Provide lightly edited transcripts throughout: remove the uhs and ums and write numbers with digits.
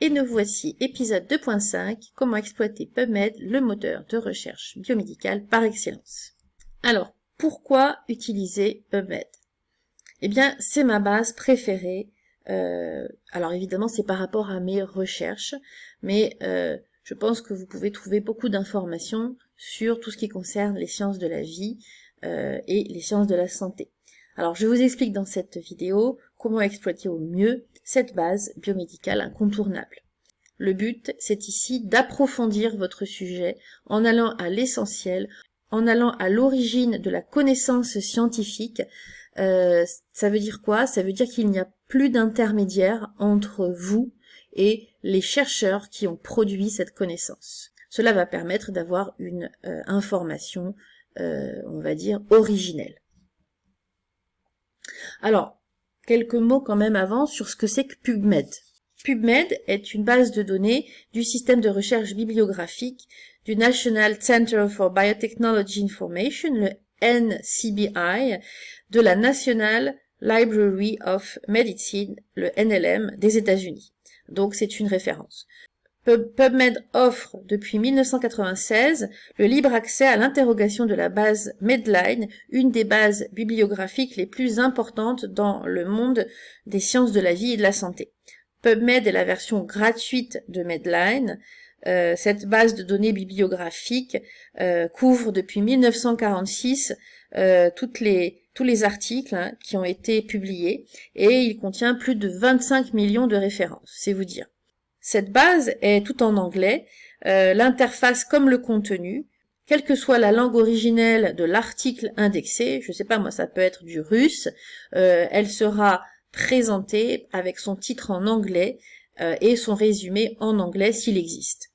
et nous voici, épisode 2.5, comment exploiter PubMed, le moteur de recherche biomédicale par excellence. Alors, pourquoi utiliser PubMed? Eh bien, c'est ma base préférée. Alors évidemment, c'est par rapport à mes recherches, mais je pense que vous pouvez trouver beaucoup d'informations sur tout ce qui concerne les sciences de la vie et les sciences de la santé. Alors, je vous explique dans cette vidéo comment exploiter au mieux cette base biomédicale incontournable. Le but, c'est ici d'approfondir votre sujet en allant à l'essentiel, en allant à l'origine de la connaissance scientifique. Ça veut dire quoi? Ça veut dire qu'il n'y a plus d'intermédiaire entre vous et les chercheurs qui ont produit cette connaissance. Cela va permettre d'avoir une information, on va dire, originelle. Alors, quelques mots quand même avant sur ce que c'est que PubMed. PubMed est une base de données du système de recherche bibliographique du National Center for Biotechnology Information, le NCBI, de la National Library of Medicine, le NLM, des États-Unis. Donc c'est une référence. PubMed offre depuis 1996 le libre accès à l'interrogation de la base Medline, une des bases bibliographiques les plus importantes dans le monde des sciences de la vie et de la santé. PubMed est la version gratuite de Medline. Cette base de données bibliographiques couvre depuis 1946 tous les articles qui ont été publiés et il contient plus de 25 millions de références, c'est vous dire. Cette base est tout en anglais, l'interface comme le contenu, quelle que soit la langue originelle de l'article indexé, je sais pas moi, ça peut être du russe, elle sera présentée avec son titre en anglais et son résumé en anglais s'il existe.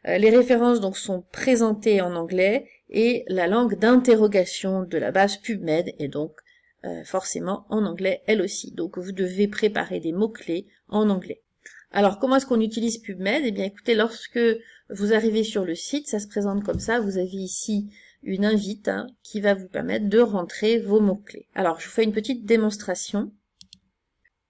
Les références donc sont présentées en anglais et la langue d'interrogation de la base PubMed est donc forcément en anglais elle aussi. Donc vous devez préparer des mots-clés en anglais. Alors, comment est-ce qu'on utilise PubMed? Eh bien, écoutez, lorsque vous arrivez sur le site, ça se présente comme ça. Vous avez ici une invite qui va vous permettre de rentrer vos mots-clés. Alors, je vous fais une petite démonstration.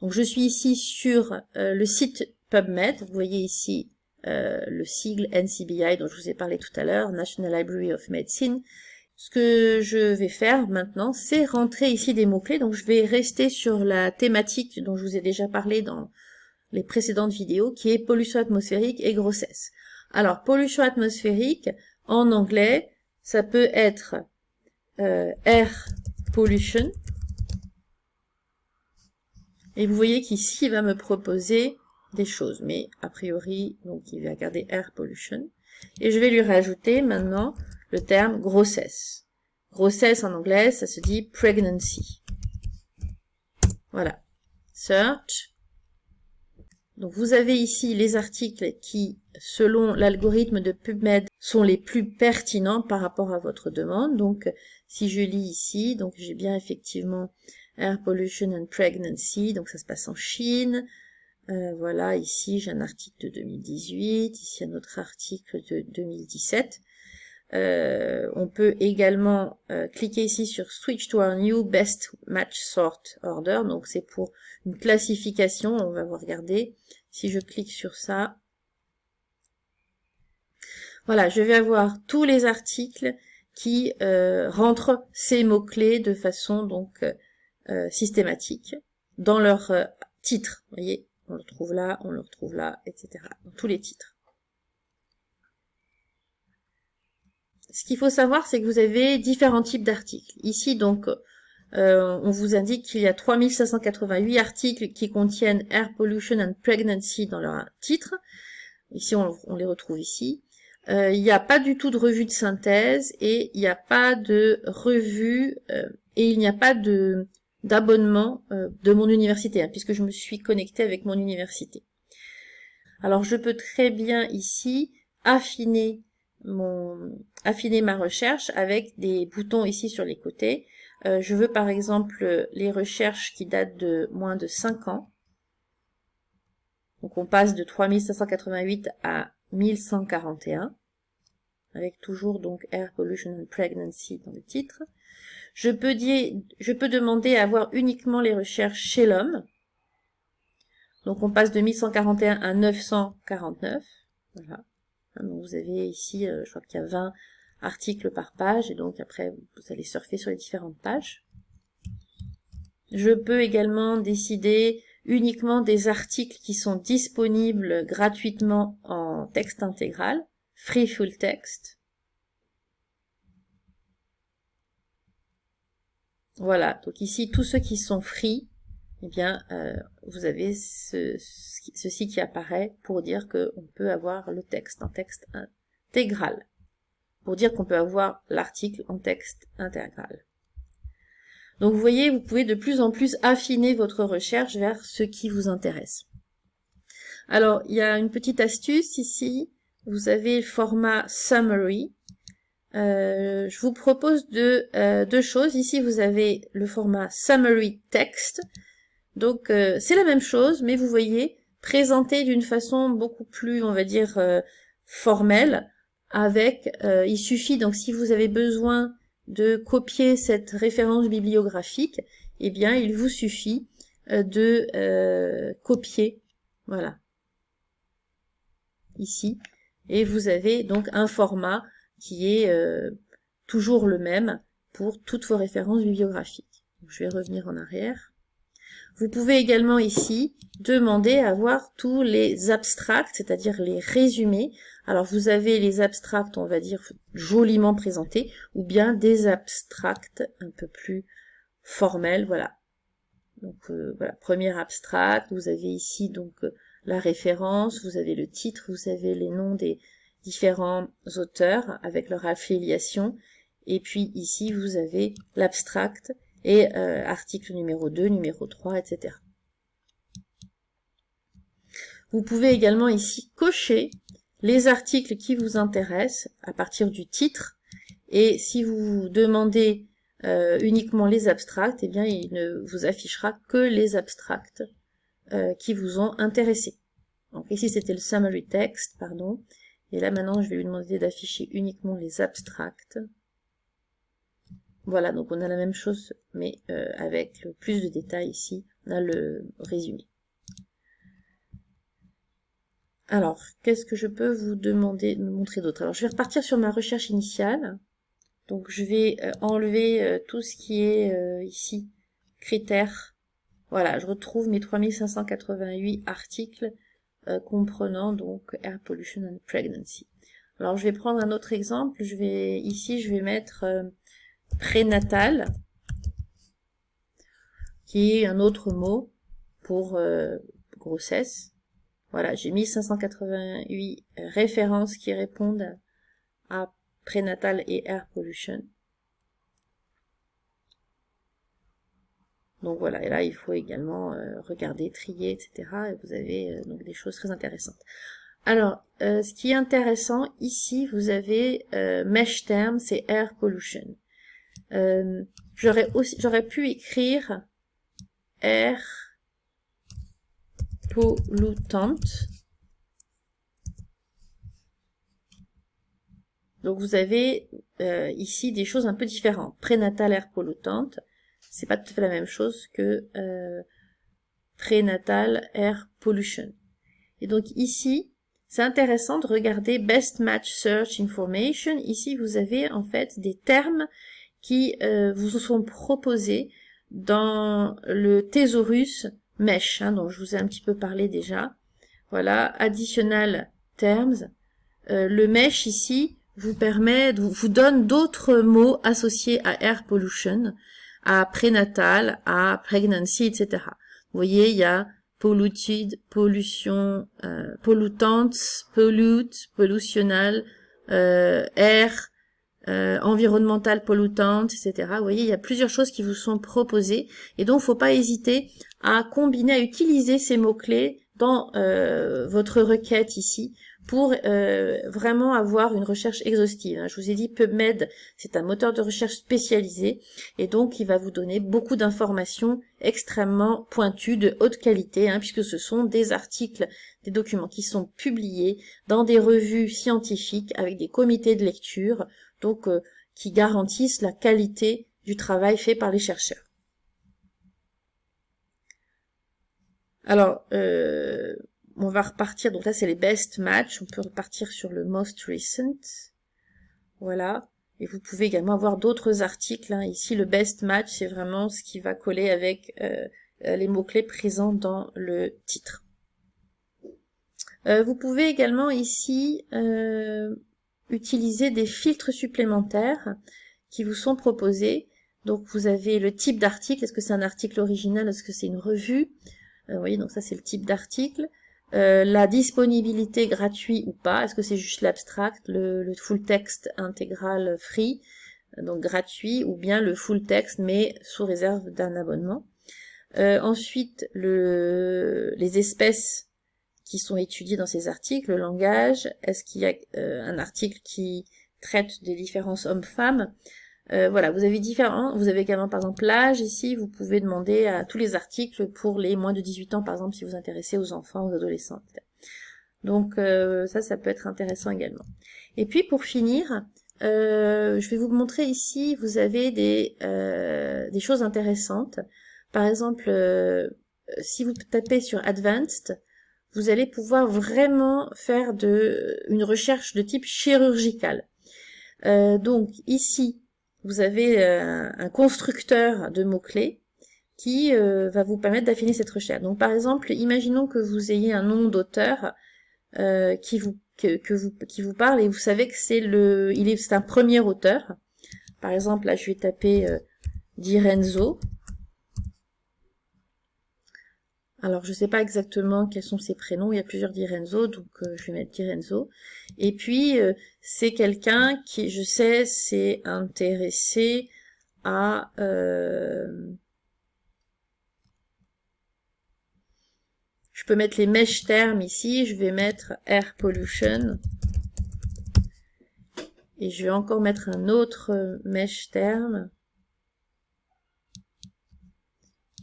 Donc, je suis ici sur le site PubMed. Vous voyez ici le sigle NCBI dont je vous ai parlé tout à l'heure, National Library of Medicine. Ce que je vais faire maintenant, c'est rentrer ici des mots-clés. Donc, je vais rester sur la thématique dont je vous ai déjà parlé dans les précédentes vidéos, qui est pollution atmosphérique et grossesse. Alors, pollution atmosphérique, en anglais, ça peut être air pollution. Et vous voyez qu'ici, il va me proposer des choses. Mais, a priori, donc, il va garder air pollution. Et je vais lui rajouter maintenant le terme grossesse. Grossesse en anglais, ça se dit pregnancy. Voilà. Search. Donc vous avez ici les articles qui, selon l'algorithme de PubMed, sont les plus pertinents par rapport à votre demande. Donc si je lis ici, donc j'ai bien effectivement Air Pollution and Pregnancy, donc ça se passe en Chine. Voilà, ici j'ai un article de 2018, ici un autre article de 2017. On peut également cliquer ici sur Switch to our new best match sort order, donc c'est pour une classification, on va regarder. Si je clique sur ça, voilà, je vais avoir tous les articles qui rentrent ces mots-clés de façon donc systématique dans leur titre. Vous voyez, on le trouve là, etc. Dans tous les titres. Ce qu'il faut savoir, c'est que vous avez différents types d'articles. Ici, donc, on vous indique qu'il y a 3588 articles qui contiennent Air Pollution and Pregnancy dans leur titre. Ici, on les retrouve ici. Il n'y a pas du tout de revue de synthèse et il n'y a pas de revue et il n'y a pas d'abonnement de mon université, puisque je me suis connectée avec mon université. Alors, je peux très bien ici affiner ma recherche avec des boutons ici sur les côtés. Je veux par exemple les recherches qui datent de moins de 5 ans. Donc on passe de 3588 à 1141, avec toujours donc Air Pollution and Pregnancy dans le titre. Je peux demander à avoir uniquement les recherches chez l'homme. Donc on passe de 1141 à 949. Voilà. Donc vous avez ici, je crois qu'il y a 20 articles par page, et donc après vous allez surfer sur les différentes pages. Je peux également décider uniquement des articles qui sont disponibles gratuitement en texte intégral, free full text. Voilà, donc ici tous ceux qui sont free, eh bien vous avez ceci qui apparaît pour dire qu'on peut avoir le texte en texte intégral, pour dire qu'on peut avoir l'article en texte intégral. Donc vous voyez, vous pouvez de plus en plus affiner votre recherche vers ce qui vous intéresse. Alors, il y a une petite astuce ici. Vous avez le format Summary. Je vous propose deux choses. Ici, vous avez le format Summary Text. Donc, c'est la même chose, mais vous voyez, présenté d'une façon beaucoup plus, on va dire, formelle, avec, il suffit, donc si vous avez besoin de copier cette référence bibliographique, eh bien, il vous suffit de copier, voilà, ici, et vous avez donc un format qui est toujours le même pour toutes vos références bibliographiques. Donc, je vais revenir en arrière. Vous pouvez également ici demander à voir tous les abstracts, c'est-à-dire les résumés. Alors vous avez les abstracts, on va dire, joliment présentés, ou bien des abstracts un peu plus formels, voilà. Donc voilà, premier abstract, vous avez ici donc la référence, vous avez le titre, vous avez les noms des différents auteurs avec leur affiliation, et puis ici vous avez l'abstract, et article numéro 2, numéro 3, etc. Vous pouvez également ici cocher les articles qui vous intéressent à partir du titre, et si vous demandez uniquement les abstracts, eh bien il ne vous affichera que les abstracts qui vous ont intéressé. Donc ici c'était le summary text, pardon, et là maintenant je vais lui demander d'afficher uniquement les abstracts. Voilà, donc on a la même chose, mais avec plus de détails ici, on a le résumé. Alors, qu'est-ce que je peux vous demander de me montrer d'autre? Alors, je vais repartir sur ma recherche initiale. Donc, je vais enlever tout ce qui est ici, critères. Voilà, je retrouve mes 3588 articles comprenant donc Air Pollution and Pregnancy. Alors, je vais prendre un autre exemple. Ici, je vais mettre prénatal, qui est un autre mot pour grossesse. Voilà, j'ai mis 588 références qui répondent à prénatal et air pollution. Donc voilà, et là il faut également regarder, trier, etc. Et vous avez donc des choses très intéressantes. Alors, ce qui est intéressant, ici vous avez mesh term, c'est air pollution. J'aurais pu écrire air pollutante. Donc vous avez ici des choses un peu différentes. Prénatal air pollutante, c'est pas tout à fait la même chose que prénatal air pollution. Et donc ici, c'est intéressant de regarder Best Match Search Information. Ici, vous avez en fait des termes qui vous sont proposés dans le Thesaurus Mesh, hein, dont je vous ai un petit peu parlé déjà. Voilà, Additional Terms. Le Mesh ici vous donne d'autres mots associés à air pollution, à prénatal, à pregnancy, etc. Vous voyez, il y a polluted, pollution, pollutants, pollute, pollutional, air, environnemental pollutante, etc. Vous voyez, il y a plusieurs choses qui vous sont proposées, et donc il ne faut pas hésiter à combiner, à utiliser ces mots-clés dans votre requête ici, pour vraiment avoir une recherche exhaustive. Je vous ai dit, PubMed, c'est un moteur de recherche spécialisé, et donc il va vous donner beaucoup d'informations extrêmement pointues, de haute qualité, puisque ce sont des articles, des documents qui sont publiés dans des revues scientifiques avec des comités de lecture, donc qui garantissent la qualité du travail fait par les chercheurs. Alors, on va repartir, donc là c'est les best match, on peut repartir sur le most recent, voilà, et vous pouvez également avoir d'autres articles, hein. Ici le best match c'est vraiment ce qui va coller avec les mots-clés présents dans le titre. Vous pouvez également ici utiliser des filtres supplémentaires qui vous sont proposés. Donc vous avez le type d'article, est-ce que c'est un article original, est-ce que c'est une revue, vous voyez, donc ça c'est le type d'article. La disponibilité gratuit ou pas, est-ce que c'est juste l'abstract, le full text intégral free, donc gratuit, ou bien le full text mais sous réserve d'un abonnement. Ensuite, les espèces qui sont étudiées dans ces articles, le langage, est-ce qu'il y a un article qui traite des différences hommes-femmes. Voilà, vous avez également par exemple l'âge ici, vous pouvez demander à tous les articles pour les moins de 18 ans par exemple si vous vous intéressez aux enfants, aux adolescents. Donc ça peut être intéressant également. Et puis pour finir, je vais vous montrer ici, vous avez des choses intéressantes. Par exemple, si vous tapez sur Advanced, vous allez pouvoir vraiment faire une recherche de type chirurgical. Donc ici, vous avez un constructeur de mots-clés qui va vous permettre d'affiner cette recherche. Donc par exemple, imaginons que vous ayez un nom d'auteur qui vous parle et vous savez que c'est un premier auteur. Par exemple, là je vais taper Di Renzo. Alors, je ne sais pas exactement quels sont ses prénoms, il y a plusieurs Di Renzo, donc je vais mettre Di Renzo. Et puis, c'est quelqu'un qui, je sais, s'est intéressé à... je peux mettre les mesh termes ici, je vais mettre air pollution. Et je vais encore mettre un autre mesh terme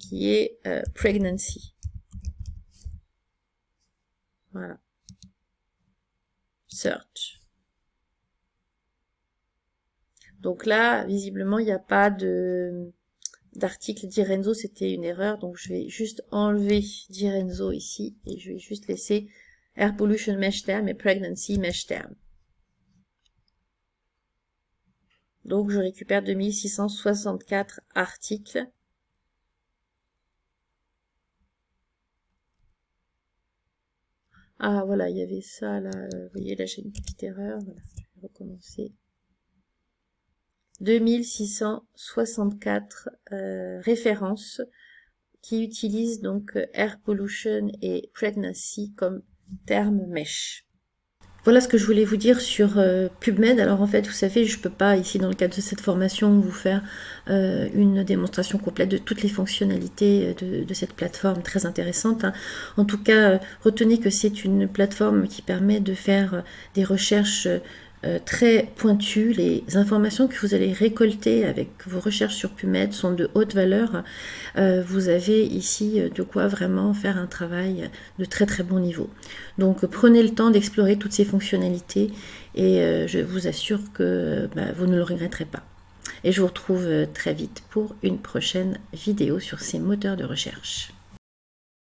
qui est pregnancy. Voilà. Search. Donc là, visiblement, il n'y a pas d'article Di Renzo, c'était une erreur. Donc je vais juste enlever Di Renzo ici et je vais juste laisser Air Pollution Mesh Term et Pregnancy Mesh Term. Donc je récupère 2664 articles. Ah voilà, il y avait ça là, vous voyez là j'ai une petite erreur, voilà, je vais recommencer. 2664 références qui utilisent donc air pollution et pregnancy comme terme mesh. Voilà ce que je voulais vous dire sur PubMed. Alors en fait, vous savez, je peux pas ici dans le cadre de cette formation vous faire une démonstration complète de toutes les fonctionnalités de cette plateforme très intéressante, hein. En tout cas, retenez que c'est une plateforme qui permet de faire des recherches très pointues. Les informations que vous allez récolter avec vos recherches sur PubMed sont de haute valeur. Vous avez ici de quoi vraiment faire un travail de très très bon niveau. Donc prenez le temps d'explorer toutes ces fonctionnalités et je vous assure que vous ne le regretterez pas. Et je vous retrouve très vite pour une prochaine vidéo sur ces moteurs de recherche.